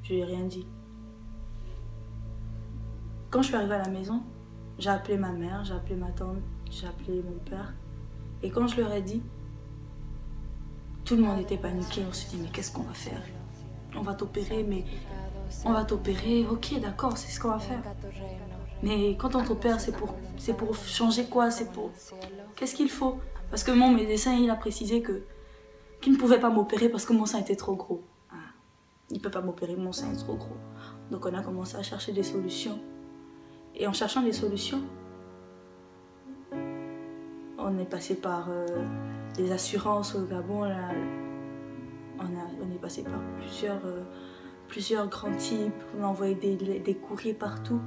Je lui ai rien dit. Quand je suis arrivée à la maison, j'ai appelé ma mère, j'ai appelé ma tante, j'ai appelé mon père. Et quand je leur ai dit, tout le monde était paniqué. On se dit, mais qu'est-ce qu'on va faire? On va t'opérer, mais on va t'opérer. Ok, d'accord, c'est ce qu'on va faire. Mais quand on t'opère, c'est pour changer quoi? C'est pour... Qu'est-ce qu'il faut? Parce que mon médecin, il a précisé qu'il ne pouvait pas m'opérer parce que mon sein était trop gros. Ah, il ne peut pas m'opérer, mon sein est trop gros. Donc on a commencé à chercher des solutions. Et en cherchant des solutions, on est passé par des assurances au Gabon. Là, on est passé par plusieurs grands types. On a envoyé des courriers partout.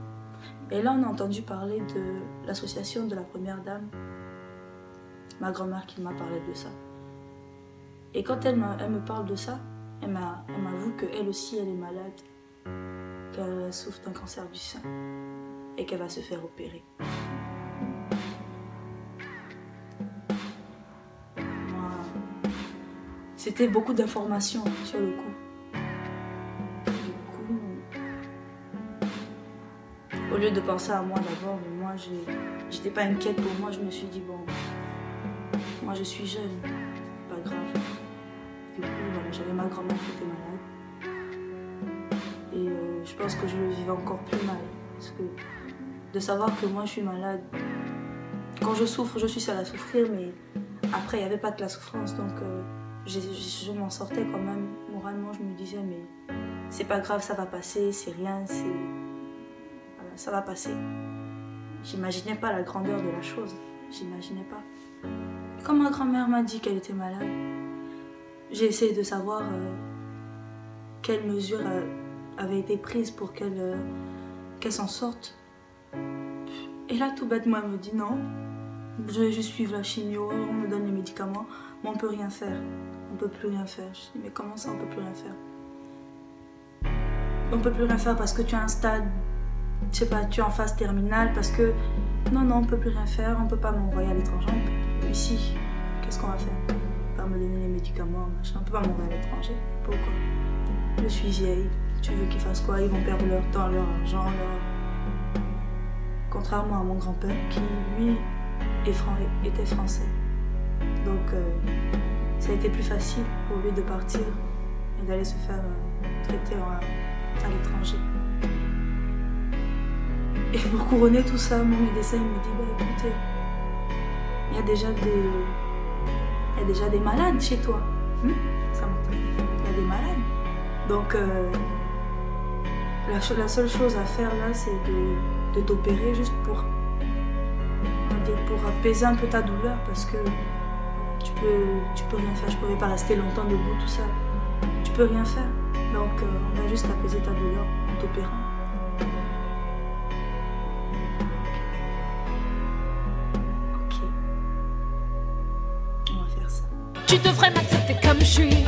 Et là, on a entendu parler de l'association de la première dame. Ma grand-mère qui m'a parlé de ça. Et quand elle me parle de ça, elle m'avoue qu'elle aussi, elle est malade. Qu'elle souffre d'un cancer du sein. Et qu'elle va se faire opérer. C'était beaucoup d'informations sur le coup. Au lieu de penser à moi d'abord, moi j'étais pas inquiète pour moi, je me suis dit bon, moi je suis jeune, pas grave. Du coup voilà, j'avais ma grand-mère qui était malade. Et je pense que je le vivais encore plus mal. Parce que de savoir que moi je suis malade, quand je souffre, je suis seule à souffrir, mais après il n'y avait pas que la souffrance, donc je m'en sortais quand même. Moralement je me disais mais c'est pas grave, ça va passer, c'est rien, voilà, ça va passer. J'imaginais pas la grandeur de la chose, j'imaginais pas. Et quand ma grand-mère m'a dit qu'elle était malade, j'ai essayé de savoir quelles mesures avaient été prises pour qu'elle s'en sorte. Et là, tout bêtement, elle me dit non, je vais juste suivre la chimio, on me donne les médicaments, mais on ne peut rien faire. On ne peut plus rien faire. Je dis, mais comment ça, on ne peut plus rien faire? On ne peut plus rien faire parce que tu as un stade, je sais pas, tu es en phase terminale, parce que non, on ne peut plus rien faire, on ne peut pas m'envoyer à l'étranger. Ici, qu'est-ce qu'on va faire? On va pas me donner les médicaments, machin, on ne peut pas m'envoyer à l'étranger. Pourquoi? Je suis vieille, tu veux qu'ils fassent quoi? Ils vont perdre leur temps, leur argent, Contrairement à mon grand-père qui, lui, était français. Donc, ça a été plus facile pour lui de partir et d'aller se faire traiter à l'étranger. Et pour couronner tout ça, mon médecin me dit, bah, écoutez, il y a déjà des malades chez toi. Ça m'entend. Il y a des malades. Donc, la seule chose à faire là, c'est de t'opérer juste pour apaiser un peu ta douleur, parce que tu peux rien faire. Je ne pouvais pas rester longtemps debout, tout ça. Tu peux rien faire. Donc, on va juste apaiser ta douleur en t'opérant. Ok. On va faire ça. Tu devrais m'accepter comme je suis.